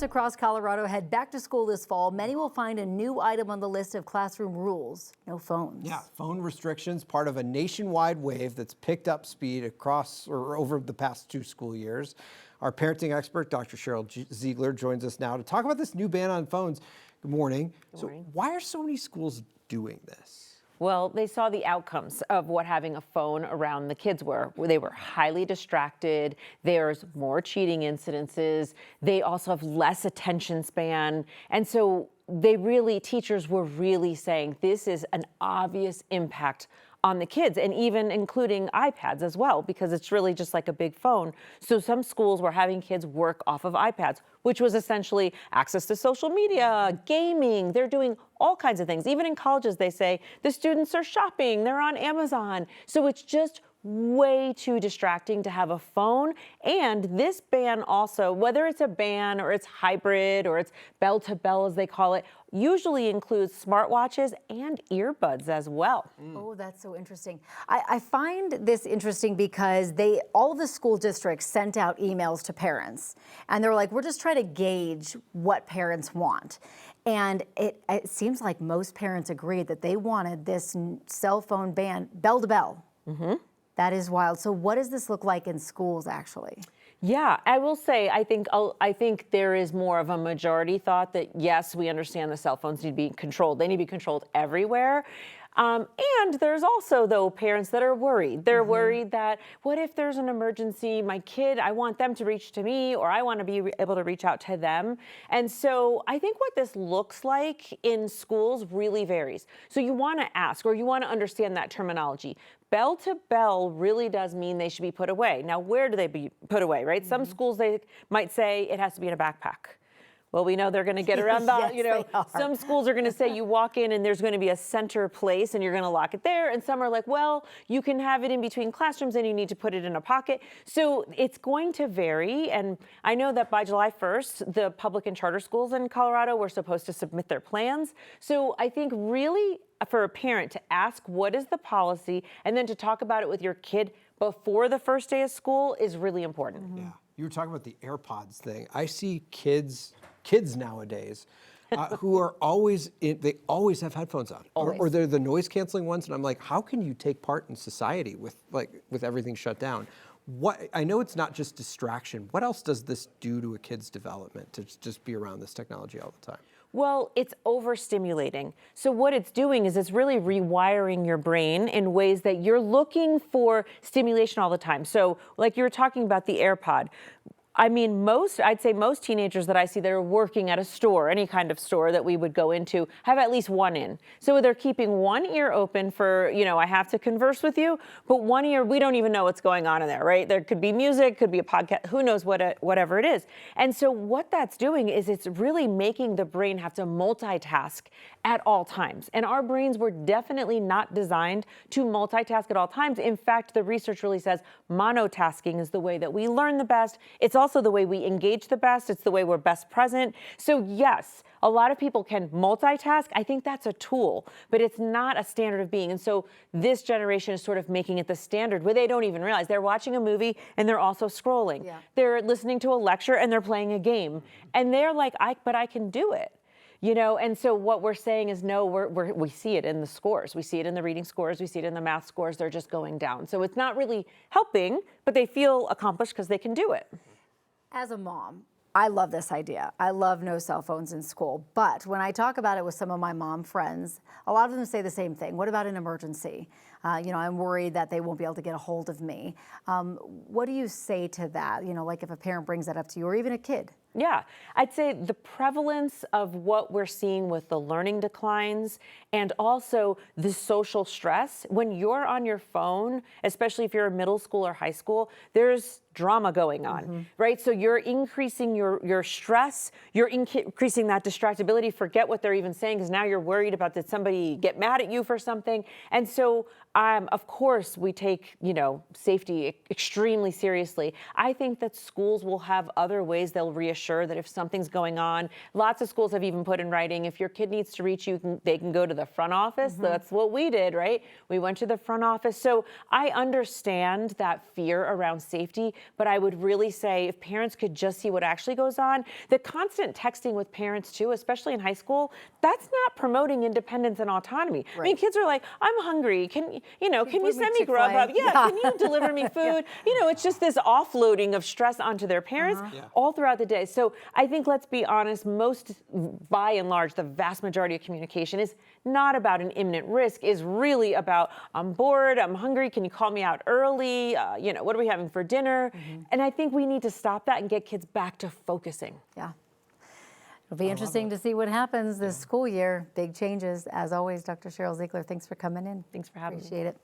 Across Colorado head back to school this fall. Many will find a new item on the list of classroom rules: no phones. Yeah, phone restrictions, part of a nationwide wave that's picked up speed across or over the past 2 school years. Our parenting expert, Dr. Sheryl Ziegler, joins us now to talk about this new ban on phones. Good morning. Good morning. So why are so many schools doing this? Well, they saw the outcomes of what having a phone around the kids were. They were highly distracted. There's more cheating incidences. They also have less attention span. And so teachers were really saying this is an obvious impact on the kids, and even including iPads as well, because it's really just like a big phone. So some schools were having kids work off of iPads, which was essentially access to social media, gaming. They're doing all kinds of things. Even in colleges, they say the students are shopping, they're on Amazon. So it's just way too distracting to have a phone. And this ban also, whether it's a ban or it's hybrid or it's bell to bell as they call it, usually includes smartwatches and earbuds as well. Oh, that's so interesting. I find this interesting because all of the school districts sent out emails to parents, and they're like, we're just trying to gauge what parents want. And it seems like most parents agreed that they wanted this cell phone ban bell to bell. Mm-hmm. That is wild. So what does this look like in schools, actually? Yeah, I will say, I think there is more of a majority thought that, yes, we understand the cell phones need to be controlled. They need to be controlled everywhere. And there's also, though, parents that are worried. They're worried that, what if there's an emergency? My kid, I want them to reach to me, or I want to be able to reach out to them. And so I think what this looks like in schools really varies. So you want to ask, or you want to understand that terminology. Bell to bell really does mean they should be put away. Now, where do they be put away, right? Some schools, they might say it has to be in a backpack. Well, we know they're going to get around that. Yes, some schools are going to say you walk in and there's going to be a center place and you're going to lock it there. And some are like, well, you can have it in between classrooms and you need to put it in a pocket. So it's going to vary. And I know that by July 1st, the public and charter schools in Colorado were supposed to submit their plans. So I think really for a parent to ask what is the policy and then to talk about it with your kid before the first day of school is really important. Yeah, you were talking about the AirPods thing. I see kids nowadays who are they always have headphones on, or they're the noise canceling ones. And I'm like, how can you take part in society with everything shut down? I know it's not just distraction. What else does this do to a kid's development to just be around this technology all the time? Well, it's overstimulating. So what it's doing is it's really rewiring your brain in ways that you're looking for stimulation all the time. So like you were talking about the AirPod. I mean, I'd say most teenagers that I see that are working at a store, any kind of store that we would go into, have at least one in. So they're keeping one ear open for, I have to converse with you, but one ear, we don't even know what's going on in there, right? There could be music, could be a podcast, who knows whatever it is. And so what that's doing is it's really making the brain have to multitask at all times. And our brains were definitely not designed to multitask at all times. In fact, the research really says monotasking is the way that we learn the best. It's also the way we engage the best. It's the way we're best present. So yes, a lot of people can multitask. I think that's a tool, but it's not a standard of being. And so this generation is sort of making it the standard where they don't even realize they're watching a movie and they're also scrolling. Yeah. They're listening to a lecture and they're playing a game. And they're like, but I can do it. And so what we're saying is no, we see it in the scores. We see it in the reading scores. We see it in the math scores. They're just going down. So it's not really helping, but they feel accomplished because they can do it. As a mom, I love this idea. I love no cell phones in school. But when I talk about it with some of my mom friends, a lot of them say the same thing. What about an emergency? I'm worried that they won't be able to get a hold of me. What do you say to that? Like if a parent brings that up to you, or even a kid? Yeah, I'd say the prevalence of what we're seeing with the learning declines and also the social stress. When you're on your phone, especially if you're in middle school or high school, there's drama going on, right? So you're increasing your stress, you're increasing that distractibility, forget what they're even saying, because now you're worried about did somebody get mad at you for something. And so of course, we take, safety extremely seriously. I think that schools will have other ways they'll reassure that if something's going on. Lots of schools have even put in writing, if your kid needs to reach you, they can go to the front office. That's what we did, right? We went to the front office. So I understand that fear around safety, but I would really say if parents could just see what actually goes on, the constant texting with parents too, especially in high school, that's not promoting independence and autonomy. I mean, kids are like, I'm hungry. Can you send me Grubhub? Yeah. Can you deliver me food? It's just this offloading of stress onto their parents all throughout the day. So I think, let's be honest, by and large, the vast majority of communication is not about an imminent risk, is really about, I'm bored, I'm hungry, can you call me out early? What are we having for dinner? And I think we need to stop that and get kids back to focusing. Yeah. It'll be interesting to see what happens this school year. Big changes. As always, Dr. Sheryl Ziegler, thanks for coming in. Thanks for having me. Appreciate it.